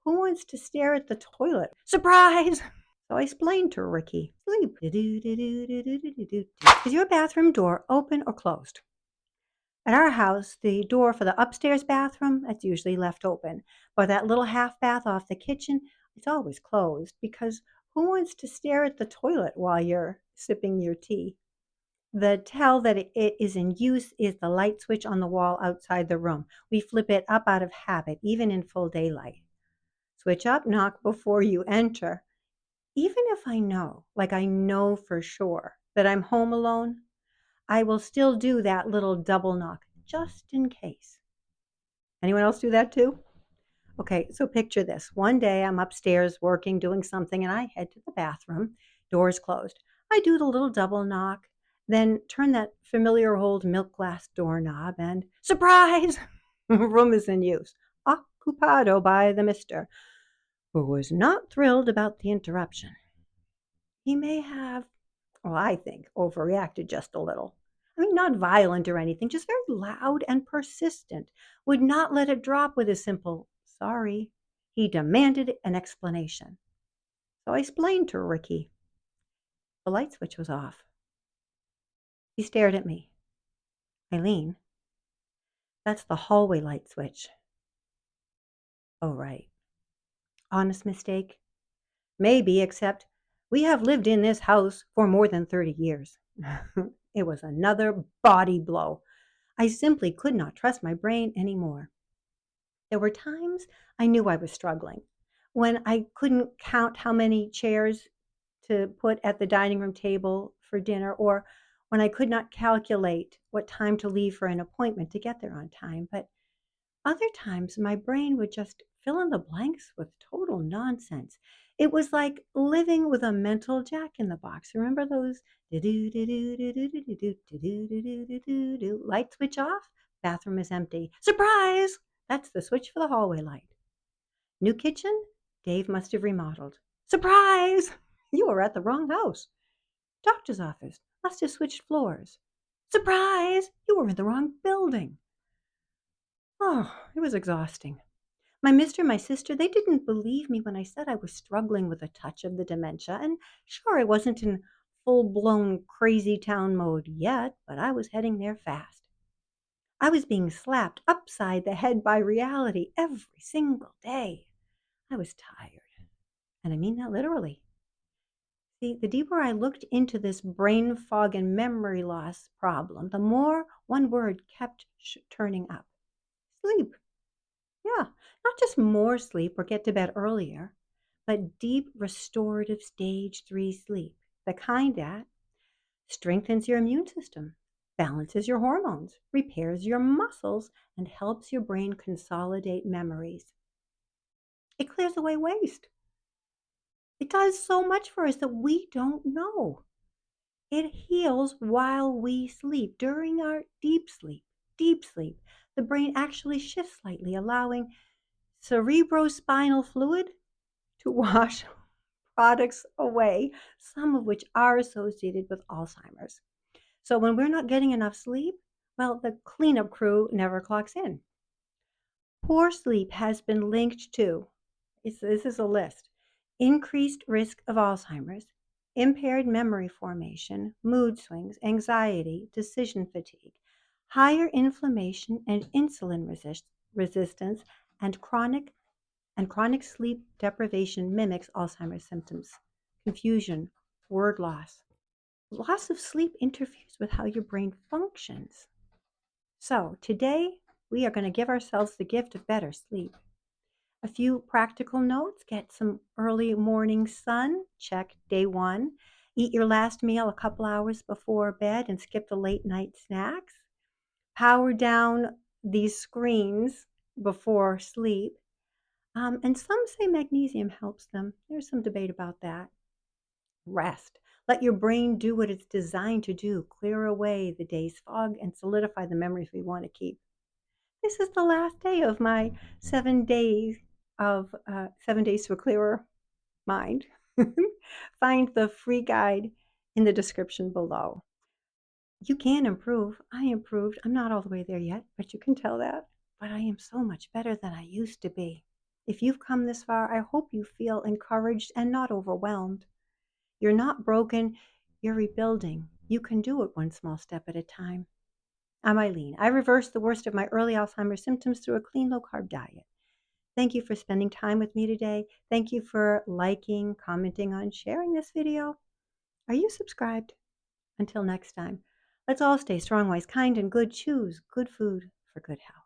who wants to stare at the toilet? Surprise! So I explained to Ricky, sleep. Is your bathroom door open or closed? At our house, the door for the upstairs bathroom, that's usually left open. But that little half bath off the kitchen, it's always closed because who wants to stare at the toilet while you're sipping your tea? The tell that it is in use is the light switch on the wall outside the room. We flip it up out of habit, even in full daylight. Switch up, knock before you enter. Even if I know, like I know for sure, that I'm home alone, I will still do that little double knock just in case. Anyone else do that too? Okay, so picture this. One day I'm upstairs working, doing something, and I head to the bathroom. Doors closed. I do the little double knock, then turn that familiar old milk glass doorknob, and surprise! Room is in use. Occupado by the mister, who was not thrilled about the interruption. He may have, well, I think, overreacted just a little. I mean, not violent or anything, just very loud and persistent. Would not let it drop with a simple sorry. He demanded an explanation. So I explained to Ricky. The light switch was off. He stared at me. Eileen, that's the hallway light switch. Oh, right. Honest mistake? Maybe, except we have lived in this house for more than 30 years. It was another body blow. I simply could not trust my brain anymore. There were times I knew I was struggling, when I couldn't count how many chairs to put at the dining room table for dinner, or when I could not calculate what time to leave for an appointment to get there on time. But other times, my brain would just fill in the blanks with total nonsense. It was like living with a mental jack in the box. Remember those light switch off? Bathroom is empty. Surprise! That's the switch for the hallway light. New kitchen? Dave must have remodeled. Surprise! You were at the wrong house. Doctor's office. Must have switched floors. Surprise! You were in the wrong building. Oh, it was exhausting. My sister, they didn't believe me when I said I was struggling with a touch of the dementia. And sure, I wasn't in full-blown crazy town mode yet, but I was heading there fast. I was being slapped upside the head by reality every single day. I was tired, and I mean that literally. See, the deeper I looked into this brain fog and memory loss problem, the more one word kept turning up. Sleep. Yeah, not just more sleep or get to bed earlier, but deep restorative stage 3 sleep, the kind that strengthens your immune system, balances your hormones, repairs your muscles, and helps your brain consolidate memories. It clears away waste. It does so much for us that we don't know. It heals while we sleep. During our deep sleep, the brain actually shifts slightly, allowing cerebrospinal fluid to wash products away, some of which are associated with Alzheimer's. So when we're not getting enough sleep, well, the cleanup crew never clocks in. Poor sleep has been linked to, this is a list, increased risk of Alzheimer's, impaired memory formation, mood swings, anxiety, decision fatigue, higher inflammation and insulin resistance, and chronic sleep deprivation mimics Alzheimer's symptoms. Confusion, word loss. Loss of sleep interferes with how your brain functions. So today, we are going to give ourselves the gift of better sleep. A few practical notes: get some early morning sun, check day one. Eat your last meal a couple hours before bed and skip the late night snacks. Power down these screens before sleep. And some say magnesium helps them. There's some debate about that. Rest. Let your brain do what it's designed to do, clear away the day's fog and solidify the memories we want to keep. This is the last day of my 7 days of 7 days to a clearer mind. Find the free guide in the description below. You can improve. I improved. I'm not all the way there yet, but you can tell that. But I am so much better than I used to be. If you've come this far, I hope you feel encouraged and not overwhelmed. You're not broken, you're rebuilding. You can do it one small step at a time. I'm Eileen. I reversed the worst of my early Alzheimer's symptoms through a clean, low-carb diet. Thank you for spending time with me today. Thank you for liking, commenting on, sharing this video. Are you subscribed? Until next time, let's all stay strong, wise, kind, and good. Choose good food for good health.